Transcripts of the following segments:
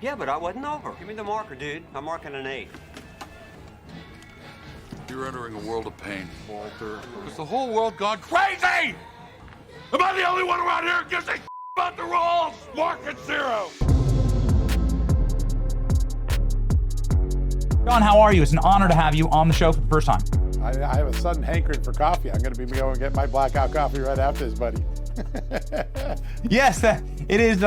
Yeah, but I wasn't over. Give me the marker, dude. I'm marking an 8. You're entering a world of pain, Walter. Has the whole world gone crazy? Am I the only one around here who gives a about the rules? Market 0. John, how are you? It's an honor to have you on the show for the first time. I have a sudden hankering for coffee. I'm going to be going and get my blackout coffee right after this, buddy. Yes, it is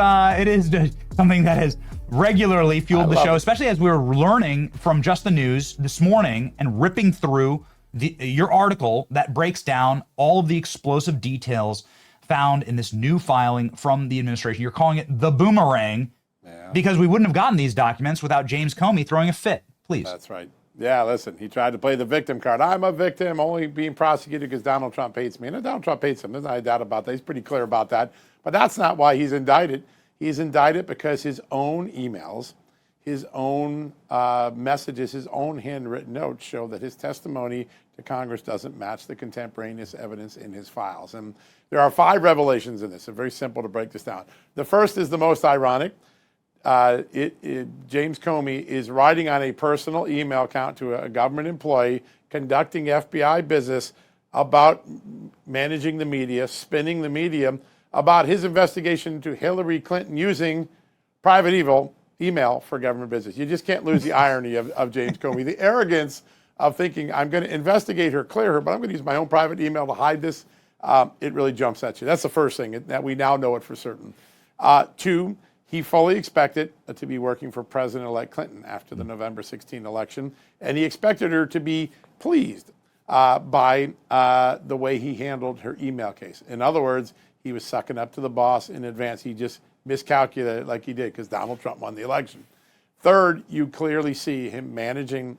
something that has regularly fueled the show, especially as we were learning from Just the News this morning and ripping through your article that breaks down all of the explosive details found in this new filing from the administration. You're calling it the boomerang because we wouldn't have gotten these documents without James Comey throwing a fit. Please. That's right. Yeah, listen, he tried to play the victim card. I'm a victim, only being prosecuted because Donald Trump hates me. And Donald Trump hates him. There's no doubt about that. He's pretty clear about that. But that's not why he's indicted. He's indicted because his own emails, his own messages, his own handwritten notes show that his testimony to Congress doesn't match the contemporaneous evidence in his files. And there are 5 revelations in this. It's very simple to break this down. The first is the most ironic. James Comey is writing on a personal email account to a government employee conducting FBI business about managing the media, spinning the media, about his investigation into Hillary Clinton using private email for government business. You just can't lose the irony of James Comey, the arrogance of thinking, I'm going to investigate her, clear her, but I'm going to use my own private email to hide this. It really jumps at you. That's the first thing, that we now know it for certain. 2, he fully expected to be working for President-elect Clinton after the November 16 election, and he expected her to be pleased by the way he handled her email case. In other words, he was sucking up to the boss in advance. He just miscalculated like he did because Donald Trump won the election. Third, you clearly see him managing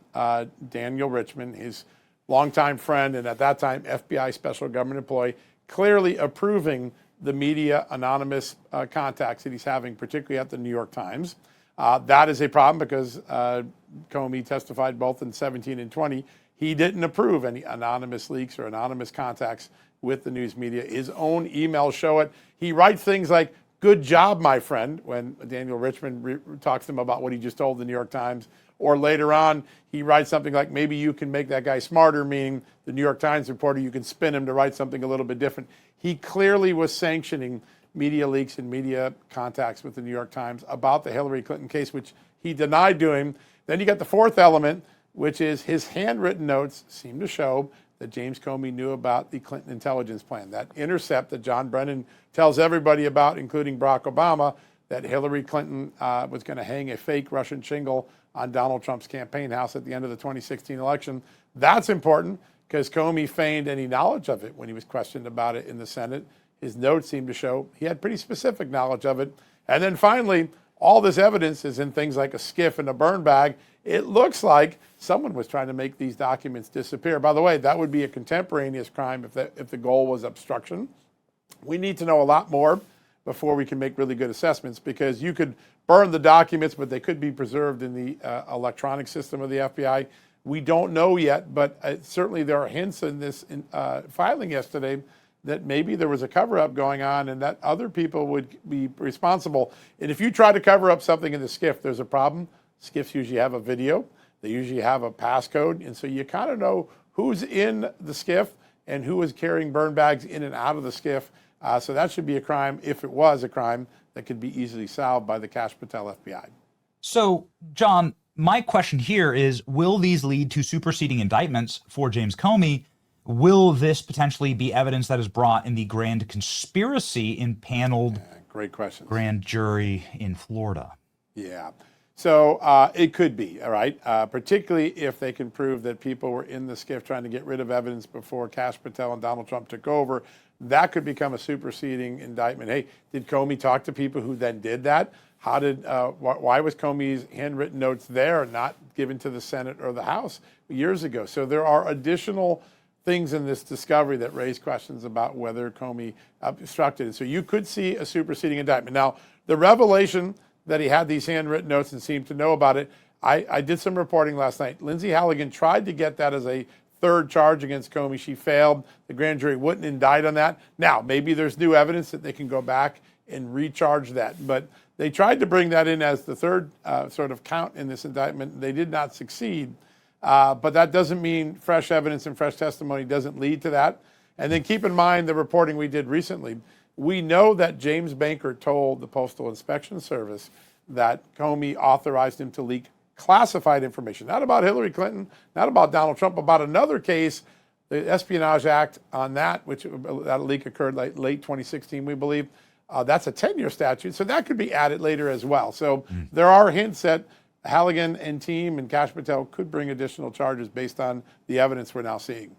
Daniel Richmond, his longtime friend and at that time FBI special government employee, clearly approving the media anonymous contacts that he's having, particularly at the New York Times. That is a problem because Comey testified both in 17 and 20. He didn't approve any anonymous leaks or anonymous contacts with the news media. His own emails show it. He writes things like, "Good job, my friend," when Daniel Richmond talks to him about what he just told the New York Times. Or later on, he writes something like, "Maybe you can make that guy smarter," meaning the New York Times reporter, you can spin him to write something a little bit different. He clearly was sanctioning media leaks and media contacts with the New York Times about the Hillary Clinton case, which he denied doing. Then you got the fourth element, which is his handwritten notes seem to show that James Comey knew about the Clinton intelligence plan, that intercept that John Brennan tells everybody about, including Barack Obama, that Hillary Clinton was going to hang a fake Russian shingle on Donald Trump's campaign house at the end of the 2016 election. That's important because Comey feigned any knowledge of it when he was questioned about it in the Senate. His notes seem to show he had pretty specific knowledge of it. And then finally, all this evidence is in things like a skiff and a burn bag. It looks like someone was trying to make these documents disappear. By the way, that would be a contemporaneous crime if the goal was obstruction. We need to know a lot more before we can make really good assessments, because you could burn the documents, but they could be preserved in the electronic system of the FBI. We don't know yet, but certainly there are hints in this filing yesterday that maybe there was a cover-up going on and that other people would be responsible. And if you try to cover up something in the skiff, there's a problem. Skiffs usually have a video. They usually have a passcode. And so you kind of know who's in the skiff and who is carrying burn bags in and out of the skiff. So that should be a crime, if it was a crime, that could be easily solved by the Kash Patel FBI. So, John, my question here is, will these lead to superseding indictments for James Comey? Will this potentially be evidence that is brought in the grand conspiracy impaneled great question. grand jury in Florida? Yeah. So it could be, all right, particularly if they can prove that people were in the skiff trying to get rid of evidence before Kash Patel and Donald Trump took over. That could become a superseding indictment. Hey, did Comey talk to people who then did that? How did? Why was Comey's handwritten notes there, not given to the Senate or the House years ago? So there are additional things in this discovery that raise questions about whether Comey obstructed it. So you could see a superseding indictment. Now, the revelation that he had these handwritten notes and seemed to know about it, I did some reporting last night. Lindsay Halligan tried to get that as a third charge against Comey. She failed. The grand jury wouldn't indict on that. Now, maybe there's new evidence that they can go back and recharge that. But they tried to bring that in as the third sort of count in this indictment. They did not succeed. But that doesn't mean fresh evidence and fresh testimony doesn't lead to that. And then keep in mind the reporting we did recently. We know that James Banker told the Postal Inspection Service that Comey authorized him to leak classified information, not about Hillary Clinton, not about Donald Trump, about another case, the Espionage Act on that, which that leak occurred late 2016, we believe. That's a 10-year statute, so that could be added later as well. So there are hints that Halligan and team and Kash Patel could bring additional charges based on the evidence we're now seeing.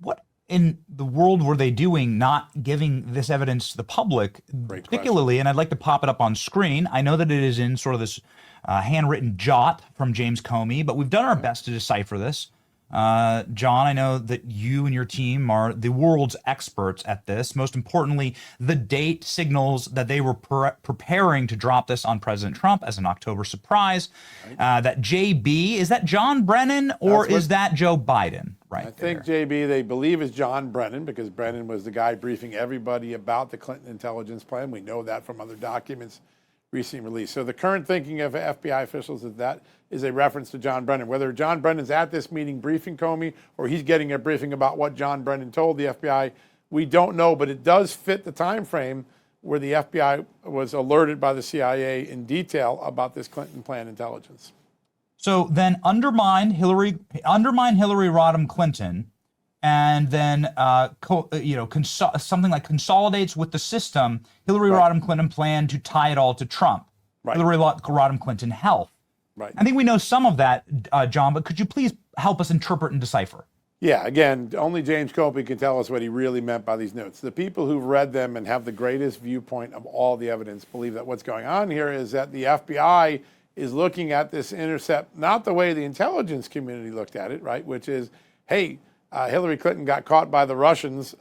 What in the world were they doing not giving this evidence to the public, particularly, and I'd like to pop it up on screen. I know that it is in sort of this handwritten jot from James Comey, but we've done our best to decipher this. John, I know that you and your team are the world's experts at this. Most importantly, the date signals that they were preparing to drop this on President Trump as an October surprise. That JB, is that John Brennan or is that Joe Biden? Right. I think JB, they believe, is John Brennan, because Brennan was the guy briefing everybody about the Clinton intelligence plan. We know that from other documents recently released. So the current thinking of FBI officials is that is a reference to John Brennan. Whether John Brennan's at this meeting briefing Comey or he's getting a briefing about what John Brennan told the FBI, we don't know, but it does fit the time frame where the FBI was alerted by the CIA in detail about this Clinton plan intelligence. So then undermine Hillary Rodham Clinton, and then something like consolidates with the system Hillary Rodham Clinton plan to tie it all to Trump. Hillary Rodham Clinton health. Right. I think we know some of that, John, but could you please help us interpret and decipher? Yeah, again, only James Comey can tell us what he really meant by these notes. The people who've read them and have the greatest viewpoint of all the evidence believe that what's going on here is that the FBI is looking at this intercept not the way the intelligence community looked at it, right, which is, hey, Hillary Clinton got caught by the Russians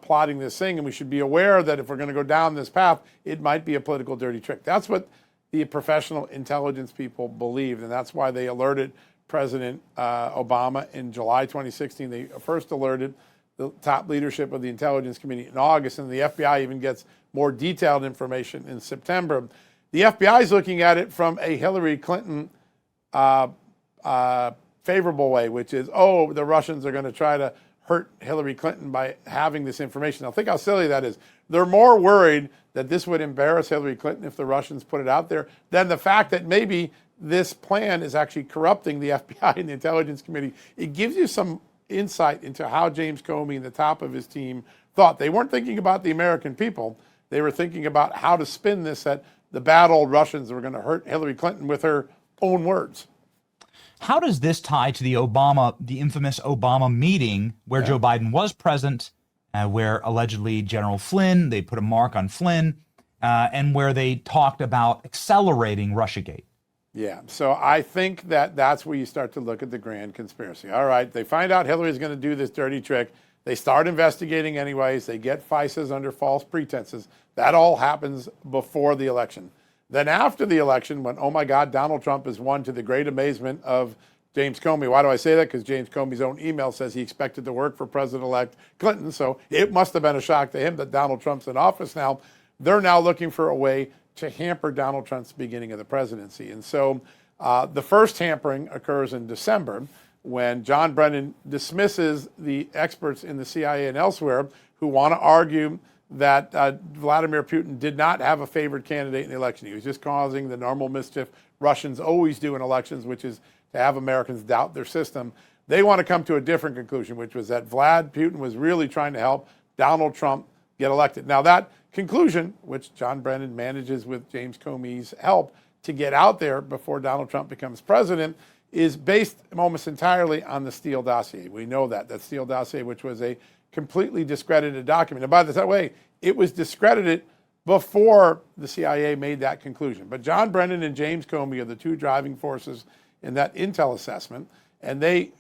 plotting this thing, and we should be aware that if we're going to go down this path, it might be a political dirty trick. That's what the professional intelligence people believed, and that's why they alerted President Obama in July 2016. They first alerted the top leadership of the intelligence community in August, and the FBI even gets more detailed information in September. The FBI is looking at it from a Hillary Clinton favorable way, which is, oh, the Russians are going to try to hurt Hillary Clinton by having this information. Now, think how silly that is. They're more worried that this would embarrass Hillary Clinton if the Russians put it out there than the fact that maybe this plan is actually corrupting the FBI and the intelligence committee. It gives you some insight into how James Comey and the top of his team thought. They weren't thinking about the American people. They were thinking about how to spin this, that the bad old Russians were going to hurt Hillary Clinton with her own words. How does this tie to the infamous Obama meeting where Joe Biden was present, where allegedly General Flynn, they put a mark on Flynn, and where they talked about accelerating Russiagate? Yeah, so I think that that's where you start to look at the grand conspiracy. All right, they find out Hillary's going to do this dirty trick. They start investigating anyways. They get FISAs under false pretenses. That all happens before the election. Then after the election, when, oh my God, Donald Trump has won to the great amazement of James Comey. Why do I say that? Because James Comey's own email says he expected to work for President-elect Clinton. So it must have been a shock to him that Donald Trump's in office now. They're now looking for a way to hamper Donald Trump's beginning of the presidency. And so the first hampering occurs in December when John Brennan dismisses the experts in the CIA and elsewhere who want to argue that Vladimir Putin did not have a favored candidate in the election. He was just causing the normal mischief Russians always do in elections, which is to have Americans doubt their system. They want to come to a different conclusion, which was that Putin was really trying to help Donald Trump get elected. Now that conclusion, which John Brennan manages with James Comey's help to get out there before Donald Trump becomes president, is based almost entirely on the Steele dossier. We know that Steele dossier, which was a completely discredited document. And by the way, it was discredited before the CIA made that conclusion. But John Brennan and James Comey are the two driving forces in that intel assessment, and they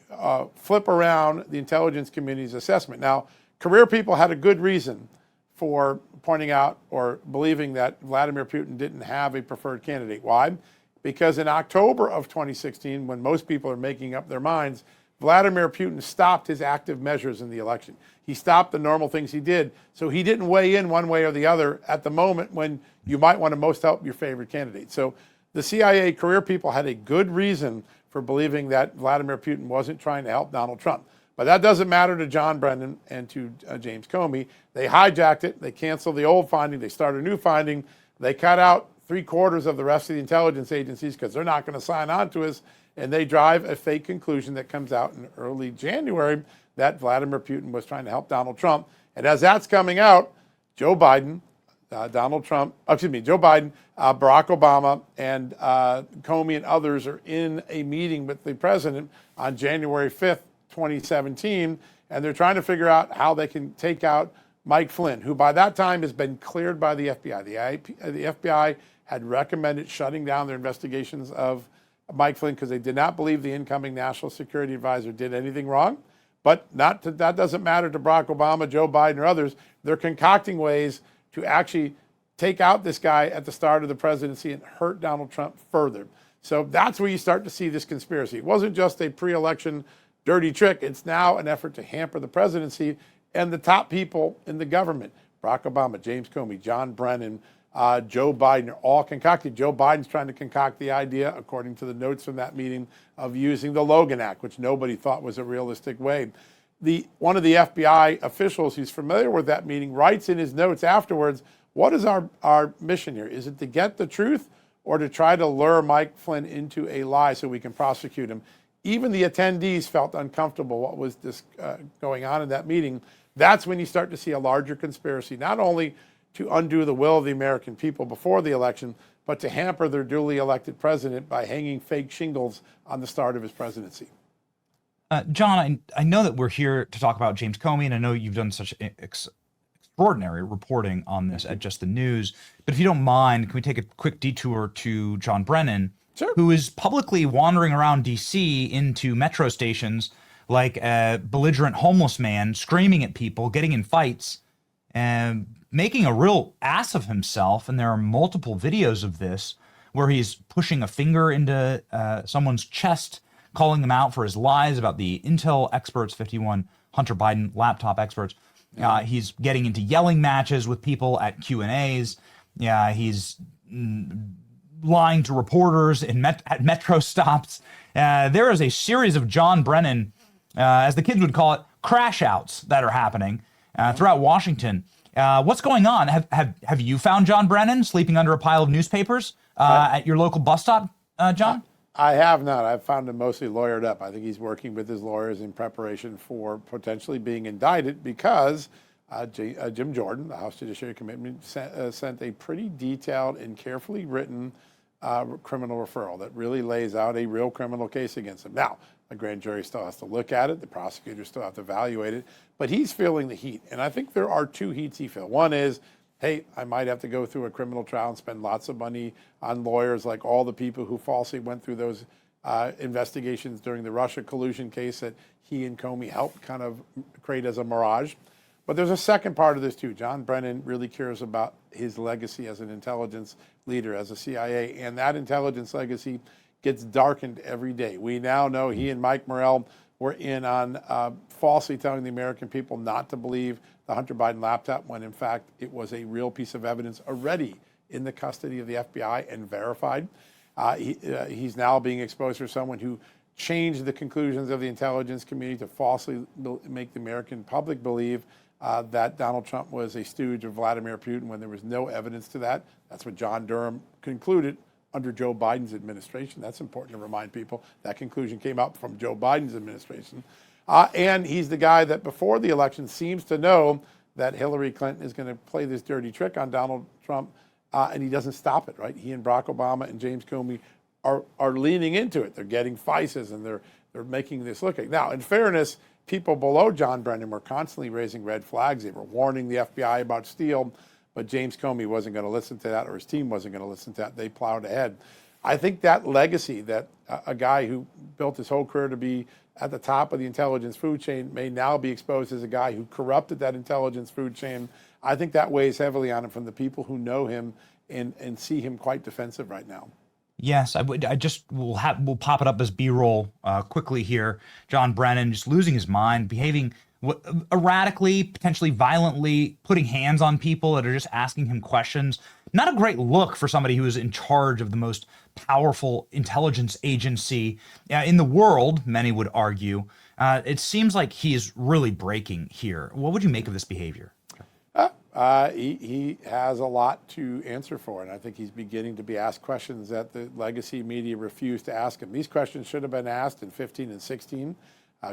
flip around the intelligence community's assessment. Now, career people had a good reason for pointing out or believing that Vladimir Putin didn't have a preferred candidate. Why? Because in October of 2016, when most people are making up their minds, Vladimir Putin stopped his active measures in the election. He stopped the normal things he did. So he didn't weigh in one way or the other at the moment when you might want to most help your favorite candidate. So the CIA career people had a good reason for believing that Vladimir Putin wasn't trying to help Donald Trump. But that doesn't matter to John Brennan and to James Comey. They hijacked it. They canceled the old finding. They started a new finding. They cut out 3/4 of the rest of the intelligence agencies because they're not going to sign on to us. And they drive a fake conclusion that comes out in early January that Vladimir Putin was trying to help Donald Trump. And as that's coming out, Joe Biden, Joe Biden, Barack Obama, and Comey and others are in a meeting with the president on January 5th, 2017, and they're trying to figure out how they can take out Mike Flynn, who by that time has been cleared by the FBI. The FBI had recommended shutting down their investigations of Mike Flynn because they did not believe the incoming national security advisor did anything wrong. But that doesn't matter to Barack Obama, Joe Biden, or others. They're concocting ways to actually take out this guy at the start of the presidency and hurt Donald Trump further. So that's where you start to see this conspiracy. It wasn't just a pre-election dirty trick. It's now an effort to hamper the presidency and the top people in the government. Barack Obama, James Comey, John Brennan, Joe Biden are all concocted. Joe Biden's trying to concoct the idea, according to the notes from that meeting, of using the Logan Act, which nobody thought was a realistic way. One of the FBI officials who's familiar with that meeting writes in his notes afterwards, what is our mission here? Is it to get the truth or to try to lure Mike Flynn into a lie so we can prosecute him? Even the attendees felt uncomfortable what was going on in that meeting. That's when you start to see a larger conspiracy, not only to undo the will of the American people before the election, but to hamper their duly elected president by hanging fake shingles on the start of his presidency. John, I know that we're here to talk about James Comey, and I know you've done such extraordinary reporting on this at Just the News. But if you don't mind, can we take a quick detour to John Brennan, Sure. who is publicly wandering around D.C. into metro stations like a belligerent homeless man, screaming at people, getting in fights, and making a real ass of himself. And there are multiple videos of this where he's pushing a finger into someone's chest, calling them out for his lies about the Intel experts, 51 Hunter Biden laptop experts. He's getting into yelling matches with people at Q&As. He's lying to reporters at metro stops. There is a series of John Brennan, as the kids would call it, crash outs that are happening throughout Washington. What's going on? Have you found John Brennan sleeping under a pile of newspapers at your local bus stop, John? I have not. I've found him mostly lawyered up. I think he's working with his lawyers in preparation for potentially being indicted because Jim Jordan, the House Judiciary Committee, sent a pretty detailed and carefully written criminal referral that really lays out a real criminal case against him. Now, the grand jury still has to look at it. The prosecutors still have to evaluate it. But he's feeling the heat. And I think there are two heats he feels. One is, hey, I might have to go through a criminal trial and spend lots of money on lawyers like all the people who falsely went through those investigations during the Russia collusion case that he and Comey helped kind of create as a mirage. But there's a second part of this too. John Brennan really cares about his legacy as an intelligence leader, as a CIA, and that intelligence legacy gets darkened every day. We now know he and Mike Morrell were in on falsely telling the American people not to believe the Hunter Biden laptop when in fact it was a real piece of evidence already in the custody of the FBI and verified. He's now being exposed for someone who changed the conclusions of the intelligence community to falsely make the American public believe that Donald Trump was a stooge of Vladimir Putin when there was no evidence to that. That's what John Durham concluded under Joe Biden's administration. That's important to remind people. That conclusion came out from Joe Biden's administration. And he's the guy that before the election seems to know that Hillary Clinton is going to play this dirty trick on Donald Trump, and he doesn't stop it, right? He and Barack Obama and James Comey are leaning into it. They're getting FISAs and they're making this look. Now, in fairness, people below John Brennan were constantly raising red flags. They were warning the FBI about Steele, but James Comey wasn't going to listen to that, or his team wasn't going to listen to that. They plowed ahead. I think that legacy that a guy who built his whole career to be at the top of the intelligence food chain may now be exposed as a guy who corrupted that intelligence food chain. I think that weighs heavily on him from the people who know him and see him quite defensive right now. Yes, I just we'll pop it up as B-roll quickly here. John Brennan just losing his mind, behaving erratically, potentially violently, putting hands on people that are just asking him questions. Not a great look for somebody who is in charge of the most powerful intelligence agency in the world, many would argue. It seems like he is really breaking here. What would you make of this behavior? He has a lot to answer for, and I think he's beginning to be asked questions that the legacy media refused to ask him. These questions should have been asked in 15 and 16,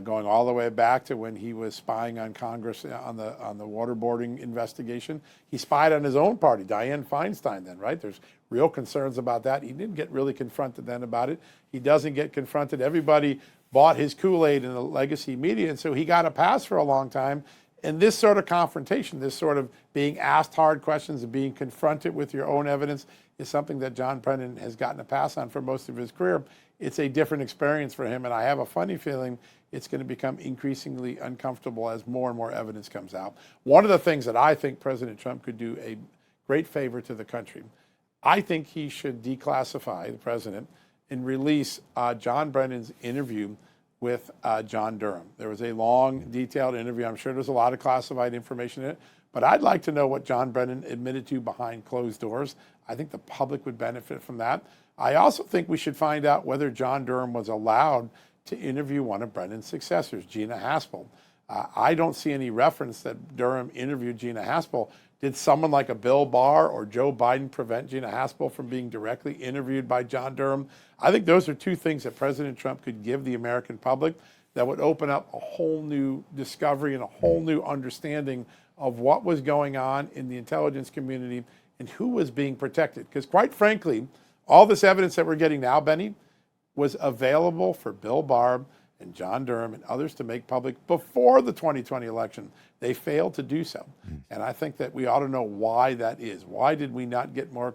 going all the way back to when he was spying on Congress on the waterboarding investigation. He spied on his own party, Dianne Feinstein then, right? There's real concerns about that. He didn't get really confronted then about it. He doesn't get confronted. Everybody bought his Kool-Aid in the legacy media, and so he got a pass for a long time. And this sort of confrontation, this sort of being asked hard questions and being confronted with your own evidence is something that John Brennan has gotten a pass on for most of his career. It's a different experience for him, and I have a funny feeling it's going to become increasingly uncomfortable as more and more evidence comes out. One of the things that I think President Trump could do a great favor to the country, I think he should declassify, the president, and release John Brennan's interview with John Durham. There was a long, detailed interview. I'm sure there's a lot of classified information in it, but I'd like to know what John Brennan admitted to behind closed doors. I think the public would benefit from that. I also think we should find out whether John Durham was allowed to interview one of Brennan's successors, Gina Haspel. I don't see any reference that Durham interviewed Gina Haspel. Did someone like a Bill Barr or Joe Biden prevent Gina Haspel from being directly interviewed by John Durham? I think those are two things that President Trump could give the American public that would open up a whole new discovery and a whole new understanding of what was going on in the intelligence community and who was being protected. Because quite frankly, all this evidence that we're getting now, Benny, was available for Bill Barr and John Durham and others to make public before the 2020 election. They failed to do so. And I think that we ought to know why that is. Why did we not get more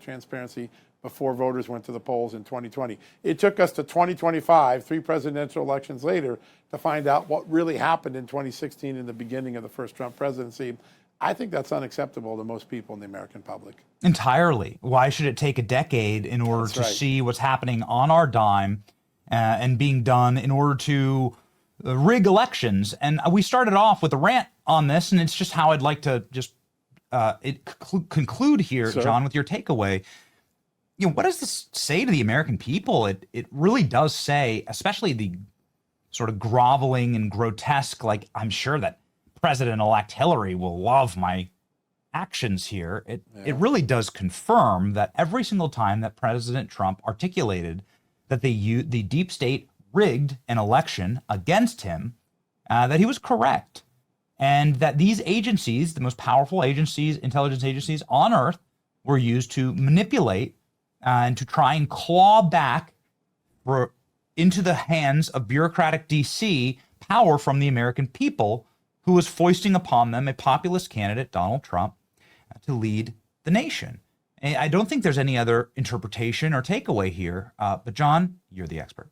transparency before voters went to the polls in 2020? It took us to 2025, 3 presidential elections later, to find out what really happened in 2016 in the beginning of the first Trump presidency. I think that's unacceptable to most people in the American public. Entirely. Why should it take a decade in order to see what's happening on our dime and being done in order to rig elections? And we started off with a rant on this, and it's just how I'd like to just conclude here, sir. John, with your takeaway. You know, what does this say to the American people? It really does say, especially the sort of groveling and grotesque, like, I'm sure that President-elect Hillary will love my actions here. It really does confirm that every single time that President Trump articulated that the deep state rigged an election against him, that he was correct. And that these agencies, the most powerful agencies, intelligence agencies on earth, were used to manipulate and to try and claw back into the hands of bureaucratic DC power from the American people, who was foisting upon them a populist candidate, Donald Trump, to lead the nation. And I don't think there's any other interpretation or takeaway here. But John, you're the expert.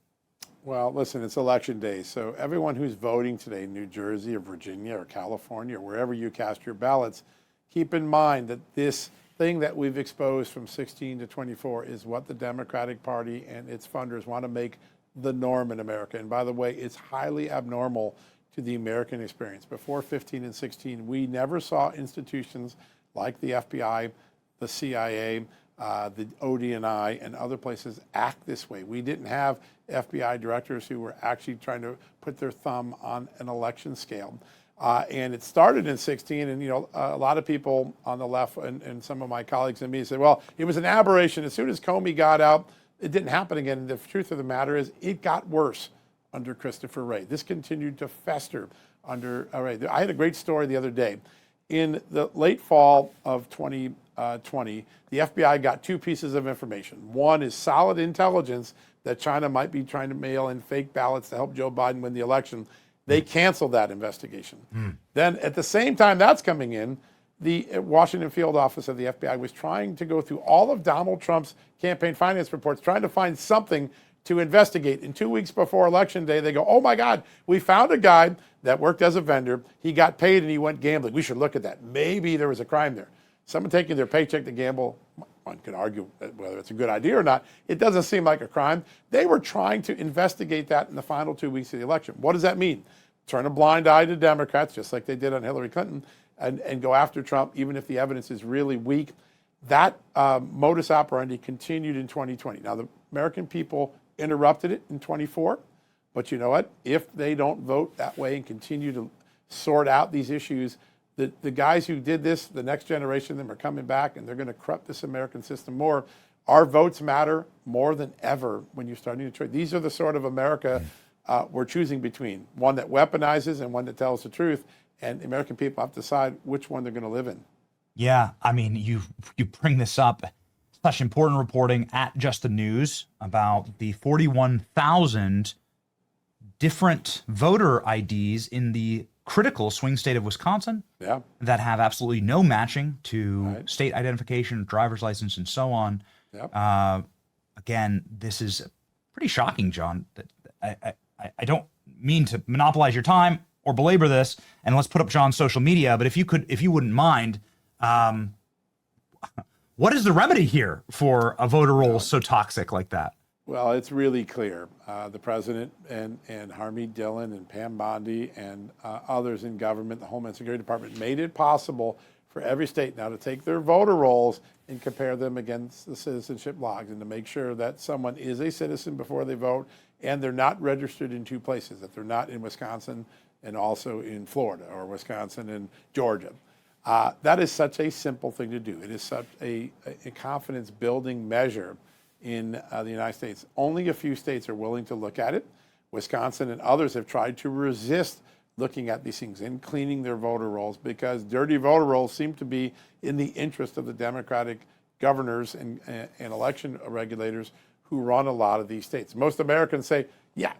Well, listen, it's election day, so everyone who's voting today in New Jersey or Virginia or California or wherever you cast your ballots, keep in mind that this thing that we've exposed from 16 to 24 is what the Democratic Party and its funders want to make the norm in America. And by the way, it's highly abnormal to the American experience. Before 15 and 16, we never saw institutions like the FBI, the CIA, the ODNI, and other places act this way. We didn't have FBI directors who were actually trying to put their thumb on an election scale. And it started in 16, and a lot of people on the left and some of my colleagues and me said, well, it was an aberration. As soon as Comey got out, it didn't happen again. And the truth of the matter is it got worse under Christopher Wray. This continued to fester under Wray. I had a great story the other day. In the late fall of 2020, the FBI got 2 pieces of information. One is solid intelligence that China might be trying to mail in fake ballots to help Joe Biden win the election. They canceled that investigation. Then at the same time that's coming in, the Washington field office of the FBI was trying to go through all of Donald Trump's campaign finance reports, trying to find something to investigate. And 2 weeks before Election Day, they go, oh my God, we found a guy that worked as a vendor. He got paid and he went gambling. We should look at that. Maybe there was a crime there. Someone taking their paycheck to gamble one could argue whether it's a good idea or not. It doesn't seem like a crime. They were trying to investigate that in the final 2 weeks of the election. What does that mean? Turn a blind eye to Democrats, just like they did on Hillary Clinton, and go after Trump, even if the evidence is really weak. That modus operandi continued in 2020. Now, the American people interrupted it in 24, but you know what? If they don't vote that way and continue to sort out these issues, the guys who did this, the next generation of them are coming back, and they're going to corrupt this American system more. Our votes matter more than ever when you're starting to trade. These are the sort of America we're choosing between, one that weaponizes and one that tells the truth, and the American people have to decide which one they're going to live in. Yeah, I mean, you bring this up, such important reporting at Just the News about the 41,000 different voter IDs in the critical swing state of Wisconsin that have absolutely no matching to state identification, driver's license, and so on. Again, this is pretty shocking, John. That I don't mean to monopolize your time or belabor this, and let's put up John's social media. But if you wouldn't mind, what is the remedy here for a voter roll so toxic like that? Well, it's really clear. The president and Harmeet Dillon and Pam Bondi and others in government, the Homeland Security Department, made it possible for every state now to take their voter rolls and compare them against the citizenship logs, and to make sure that someone is a citizen before they vote, and they're not registered in two places, that they're not in Wisconsin and also in Florida, or Wisconsin and Georgia. That is such a simple thing to do. It is such a confidence building measure in the United States. Only a few states are willing to look at it. Wisconsin and others have tried to resist looking at these things and cleaning their voter rolls, because dirty voter rolls seem to be in the interest of the Democratic governors and election regulators who run a lot of these states. Most Americans say, yeah,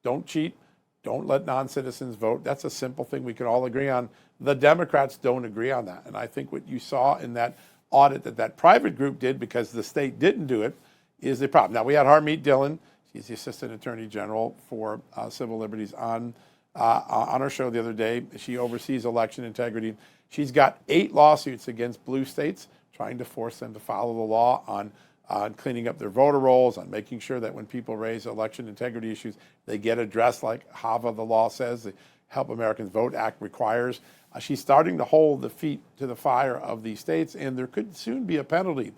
don't cheat, don't let non-citizens vote. That's a simple thing we can all agree on. The Democrats don't agree on that. And I think what you saw in that audit that private group did, because the state didn't do it, is the problem. Now, we had Harmeet Dillon. She's the Assistant Attorney General for Civil Liberties on our show the other day. She oversees election integrity. She's got 8 lawsuits against blue states, trying to force them to follow the law on cleaning up their voter rolls, on making sure that when people raise election integrity issues, they get addressed like HAVA, the law says, the Help Americans Vote Act requires. She's starting to hold the feet to the fire of these states, and there could soon be a penalty.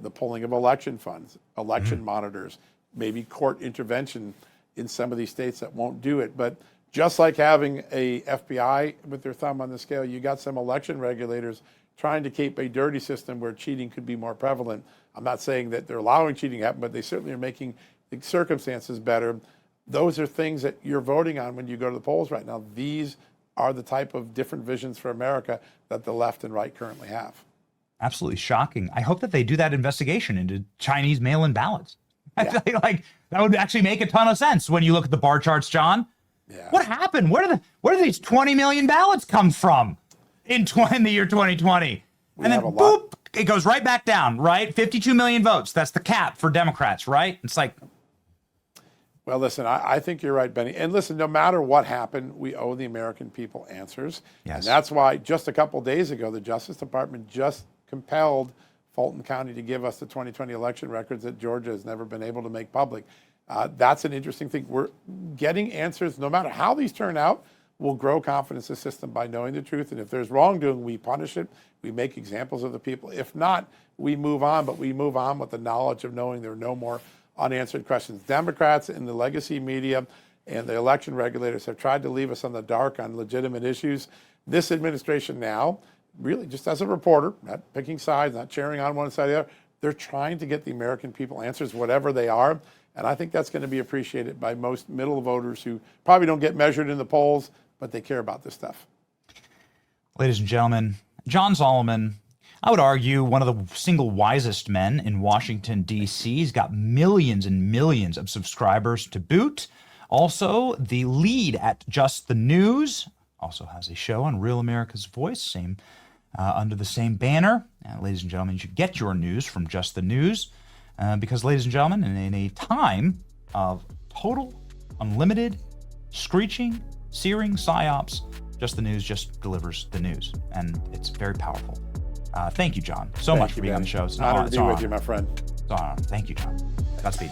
The pulling of election funds, election monitors, maybe court intervention in some of these states that won't do it. But just like having a FBI with their thumb on the scale, you got some election regulators trying to keep a dirty system where cheating could be more prevalent. I'm not saying that they're allowing cheating to happen, but they certainly are making the circumstances better. Those are things that you're voting on when you go to the polls right now. These are the type of different visions for America that the left and right currently have. Absolutely shocking. I hope that they do that investigation into Chinese mail-in ballots. Yeah. Like that would actually make a ton of sense when you look at the bar charts, John. Yeah. What happened? Where do these 20 million ballots come from in the year 2020? And then boop, it goes right back down, right? 52 million votes. That's the cap for Democrats, right? It's like, well, listen, I think you're right, Benny. And listen, no matter what happened, we owe the American people answers. Yes. And that's why just a couple days ago, the Justice Department just compelled Fulton County to give us the 2020 election records that Georgia has never been able to make public. That's an interesting thing. We're getting answers, no matter how these turn out. We'll grow confidence in the system by knowing the truth. And if there's wrongdoing, we punish it. We make examples of the people. If not, we move on. But we move on with the knowledge of knowing there are no more unanswered questions. Democrats in the legacy media and the election regulators have tried to leave us on the dark on legitimate issues. This administration now, really just as a reporter, not picking sides, not cheering on one side or the other, they're trying to get the American people answers, whatever they are. And I think that's going to be appreciated by most middle voters who probably don't get measured in the polls, but they care about this stuff. ladies and gentlemen, John Solomon, I would argue one of the single wisest men in Washington, D.C. He's got millions and millions of subscribers to boot. Also, the lead at Just the News, also has a show on Real America's Voice, under the same banner. Ladies and gentlemen, you should get your news from Just the News because, ladies and gentlemen, in a time of total, unlimited, screeching, searing psyops, Just the News just delivers the news, and it's very powerful. Thank you, John, so much for being on the show. It's an Honor honor. to It's be an with honor. you, my friend. It's an honor. Thank you, John. Godspeed.